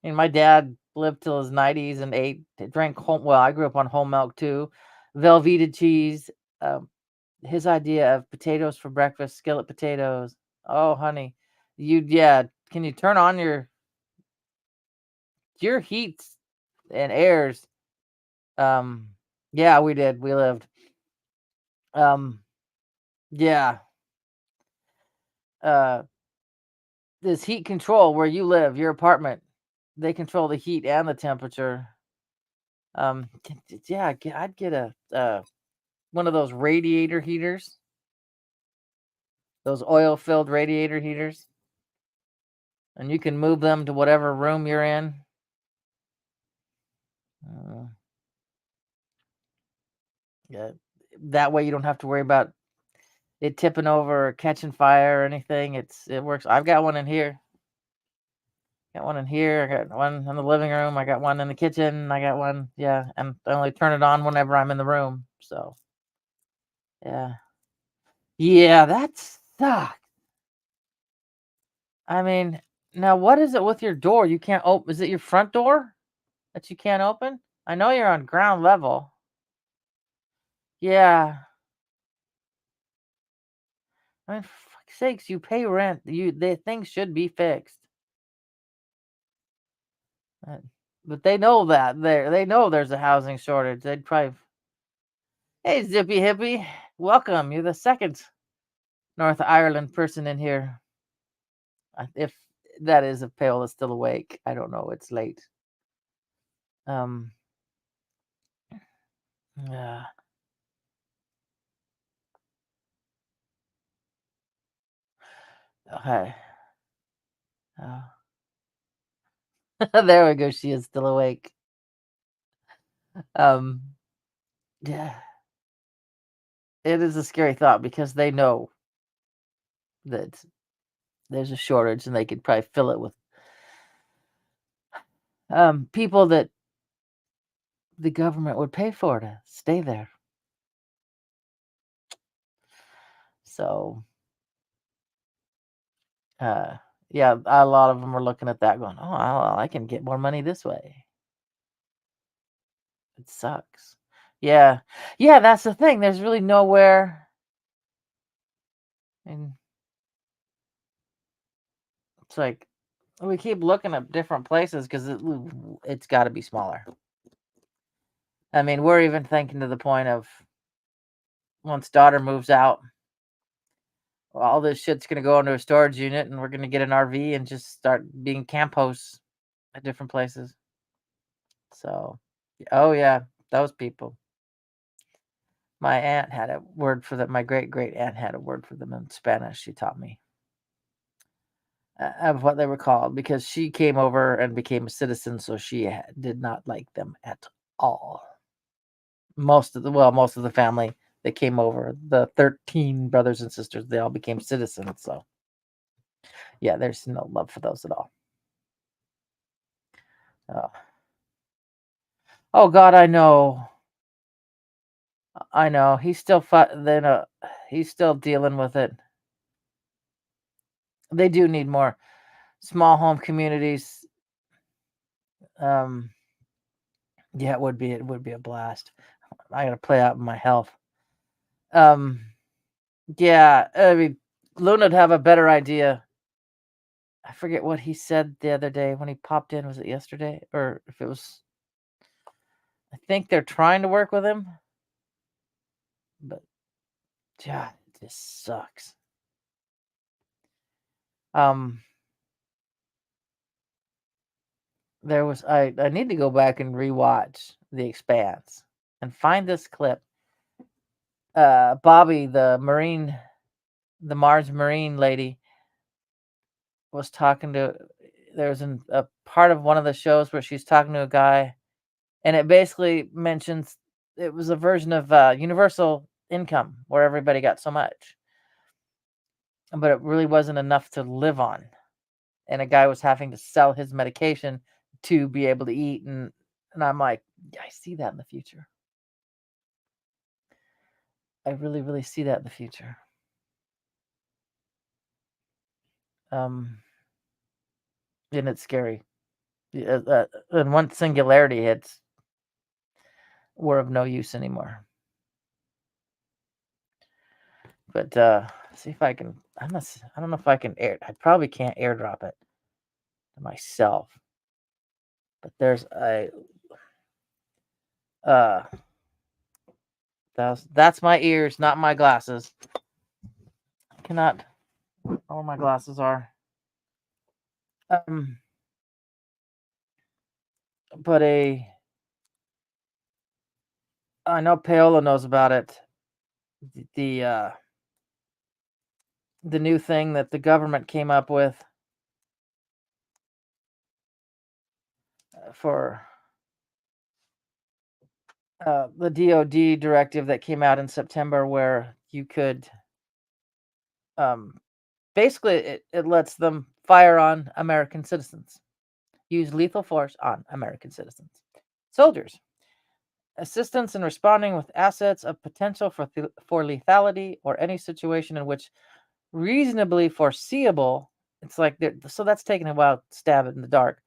I mean, my dad lived till his 90s and drank whole. Well, I grew up on whole milk too, Velveeta cheese. Um, his idea of potatoes for breakfast, skillet potatoes. Oh, honey, yeah. Can you turn on your heats and airs? Um, yeah, we did. We lived. Um, yeah. Uh, this heat control where you live, your apartment, they control the heat and the temperature. Yeah, I'd get a one of those radiator heaters, those oil-filled radiator heaters, and you can move them to whatever room you're in. Uh, yeah, that way you don't have to worry about it tipping over or catching fire or anything. It works. I've got one in here. Got one in here. I got one in the living room. I got one in the kitchen. I got one, yeah, and I only turn it on whenever I'm in the room. So yeah, yeah, that sucks. I mean, now what is it with your door? You can't open. Is it your front door that you can't open? I know you're on ground level. Yeah. I mean, for fuck's sakes, you pay rent. The things should be fixed. Uh, But they know that they know there's a housing shortage. They'd probably, hey, Zippy Hippie, welcome. You're the second North Ireland person in here. If that is, if Paol is still awake, I don't know. It's late. Um. Yeah. Okay. Uh, there we go. She is still awake. Um. Yeah. It is a scary thought because they know that there's a shortage and they could probably fill it with people that the government would pay for to stay there. So Uh, yeah, a lot of them are looking at that going, "Oh, I can get more money this way." It sucks. Yeah. Yeah, that's the thing. There's really nowhere, and it's like we keep looking at different places because it's got to be smaller. I mean, we're even thinking to the point of once daughter moves out, all this shit's gonna go into a storage unit, and we're gonna get an RV and just start being camp hosts at different places. So, oh yeah, those people. My aunt had a word for them. My great great aunt had a word for them in Spanish. She taught me of what they were called because she came over and became a citizen, so she did not like them at all. Most of the family that came over, the 13 brothers and sisters, they all became citizens. So yeah, there's no love for those at all. Oh, oh God, I know. I know. He's still dealing with it. They do need more small home communities. Um, yeah, it would be a blast. I gotta play out my health. Um, yeah, I mean, Luna'd have a better idea. I forget what he said the other day when he popped in. Was it yesterday? Or if it was, I think they're trying to work with him, but God, it just sucks. Um, I need to go back and rewatch The Expanse and find this clip. Bobby, the Mars Marine lady, was talking to. There's a part of one of the shows where she's talking to a guy, and it basically mentions it was a version of universal income where everybody got so much, but it really wasn't enough to live on, and a guy was having to sell his medication to be able to eat, and I'm like, I see that in the future. I really, really see that in the future. Um, and it's scary. Yeah, and once singularity hits, we're of no use anymore. But see if I can. I don't know if I can air. I probably can't airdrop it to myself. But there's a uh. That's my ears, not my glasses. I cannot. All my glasses are. Um, but I know Paola knows about it. The the new thing that the government came up with for the DoD directive that came out in September, where you could um, basically it lets them fire on American citizens, use lethal force on American citizens, soldiers, assistance in responding with assets of potential for lethality or any situation in which reasonably foreseeable. It's like so that's taking a while. Stab it in the dark.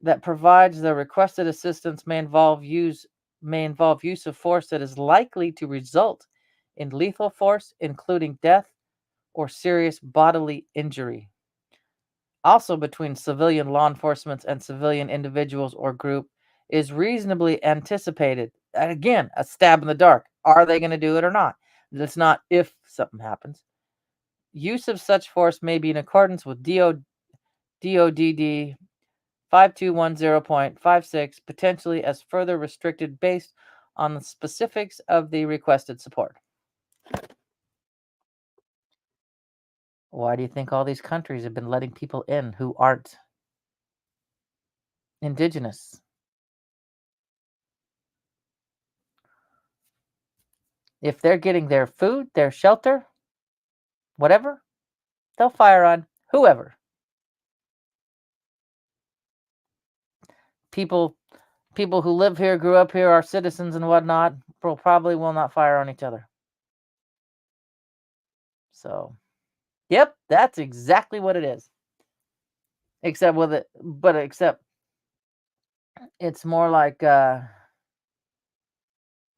That provides the requested assistance may involve use of force that is likely to result in lethal force, including death or serious bodily injury. Also, between civilian law enforcement and civilian individuals or group is reasonably anticipated. And again, a stab in the dark. Are they going to do it or not? It's not if something happens. Use of such force may be in accordance with DODD 5210.56, potentially as further restricted based on the specifics of the requested support. Why do you think all these countries have been letting people in who aren't indigenous? If they're getting their food, their shelter, whatever, they'll fire on whoever. People people who live here, grew up here, are citizens and whatnot, probably will not fire on each other. So Yep, that's exactly what it is. Except with it, but except it's more like, yeah,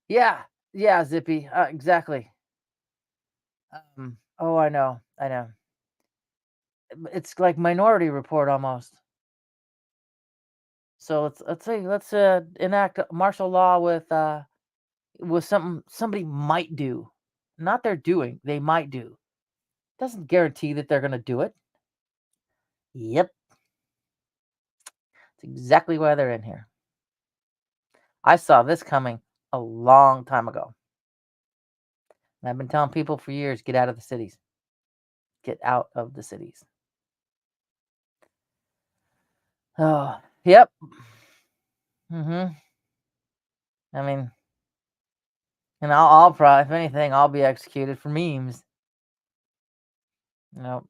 yeah, Zippy, exactly. Oh, I know, I know. It's like Minority Report almost. So let's say enact martial law with something somebody might do, not they're doing, they might do. Doesn't guarantee that they're gonna do it. Yep, it's exactly why they're in here. I saw this coming a long time ago. And I've been telling people for years, get out of the cities. Get out of the cities. Oh, yep. Mhm. I mean, and I'll probably, if anything, I'll be executed for memes. You know,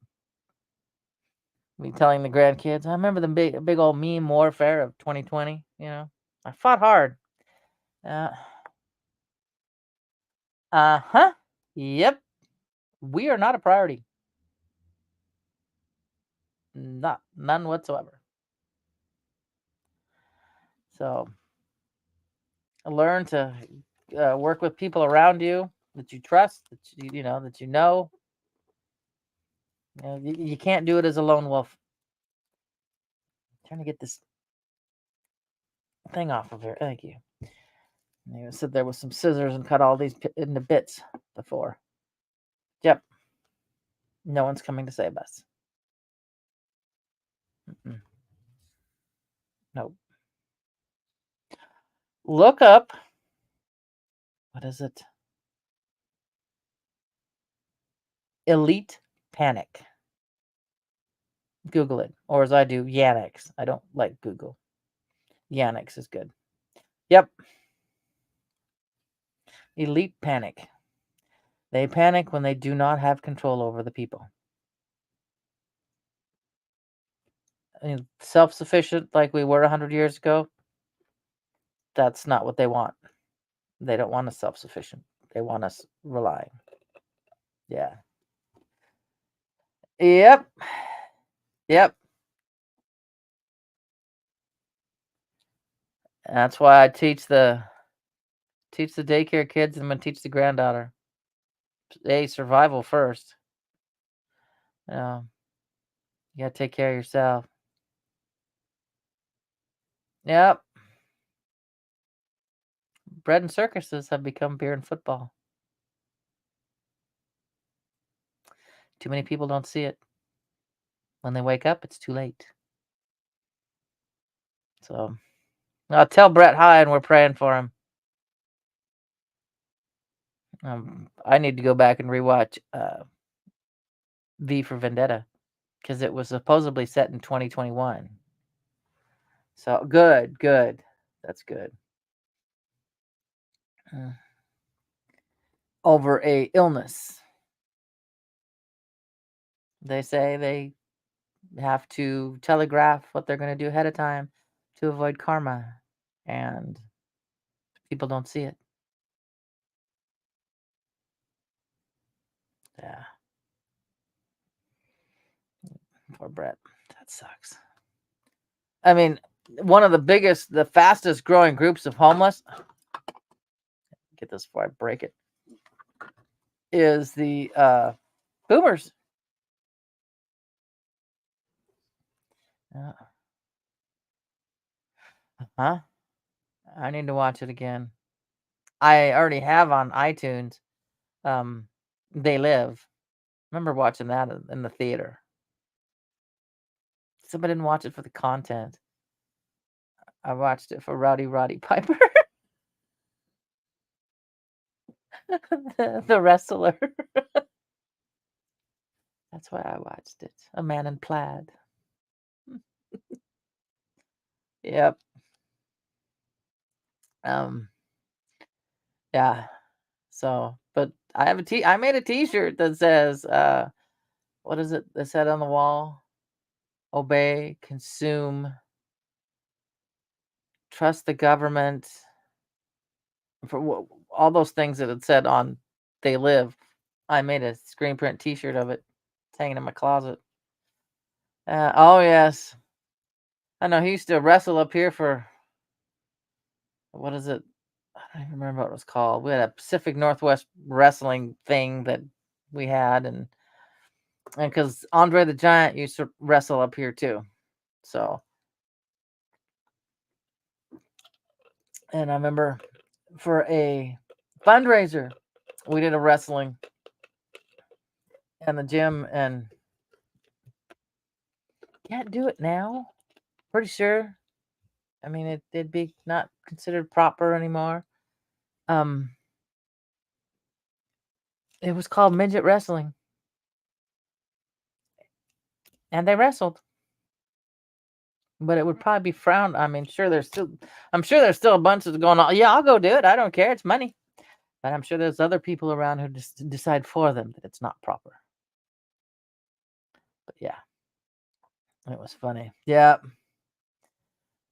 me telling the grandkids, I remember the big old meme warfare of 2020. I fought hard. Uh, uh-huh. Yep. We are not a priority. None whatsoever. So learn to work with people around you that you trust, that you know. You can't do it as a lone wolf. Trying to get this thing off of here. Thank you. You sit there with some scissors and cut all these into bits before. Yep. No one's coming to save us. Mm-mm. Nope. Look up. What is it? Elite Panic. Google it. Or as I do, Yandex. I don't like Google. Yandex is good. Yep. Elite Panic. They panic when they do not have control over the people. Self-sufficient like we were 100 years ago, that's not what they want. They don't want us self-sufficient. They want us relying. Yeah. Yep. Yep. That's why I teach the daycare kids. I'm gonna teach the granddaughter. Survival first. You gotta take care of yourself. Yep. Bread and circuses have become beer and football. Too many people don't see it. When they wake up, it's too late. So I'll tell Brett hi, and we're praying for him. I need to go back and rewatch V for Vendetta because it was supposedly set in 2021. So good, good. That's good. Uh, Over a illness. They say they have to telegraph what they're going to do ahead of time to avoid karma, and people don't see it. Yeah, poor Brett. That sucks. I mean, one of the fastest growing groups of homeless, get this before I break it, is the boomers. Huh? I need to watch it again. I already have on iTunes. Um, They Live. Remember watching that in the theater. Somebody didn't watch it for the content. I watched it for Rowdy Roddy Piper, the wrestler. That's why I watched it. A man in plaid. Yep. Um. Yeah. So, but I made a T-shirt that says, what is it? That said on the wall: obey, consume, trust the government. For all those things that it said on They Live. I made a screen print T-shirt of it. It's hanging in my closet. Oh, yes. I know he used to wrestle up here for, what is it? I don't even remember what it was called. We had a Pacific Northwest wrestling thing that we had, and because Andre the Giant used to wrestle up here too. So, and I remember for a fundraiser, we did a wrestling in the gym, and can't do it now. Pretty sure. I mean, it'd be not considered proper anymore. It was called midget wrestling, and they wrestled, but it would probably be frowned. I mean, I'm sure there's still a bunch that's going on. Yeah, I'll go do it. I don't care. It's money. But I'm sure there's other people around who just decide for them that it's not proper. But yeah, it was funny. Yeah.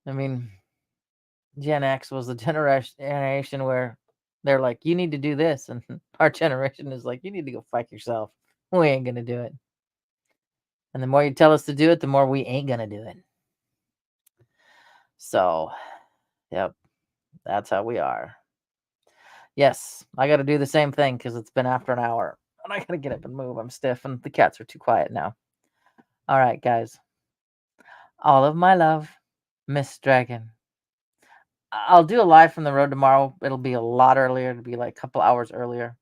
I mean, Gen X was the generation where they're like, you need to do this. And our generation is like, you need to go fuck yourself. We ain't going to do it. And the more you tell us to do it, the more we ain't going to do it. So, yep, that's how we are. Yes, I got to do the same thing because it's been after an hour. And I got to get up and move. I'm stiff and the cats are too quiet now. All right, guys. All of my love, Miss Dragon. I'll do a live from the road tomorrow. It'll be a lot earlier. It'll be like a couple hours earlier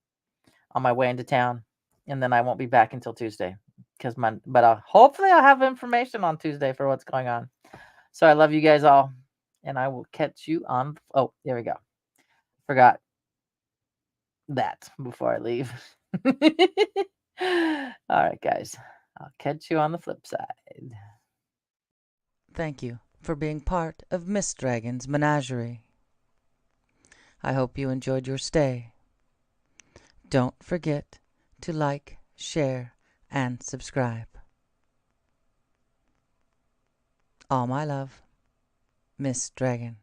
on my way into town. And then I won't be back until Tuesday. But hopefully I'll have information on Tuesday for what's going on. So I love you guys all. And I will catch you on... Oh, there we go. Forgot that before I leave. All right, guys. I'll catch you on the flip side. Thank you for being part of Miss Dragon's menagerie. I hope you enjoyed your stay. Don't forget to like, share, and subscribe. All my love, Miss Dragon.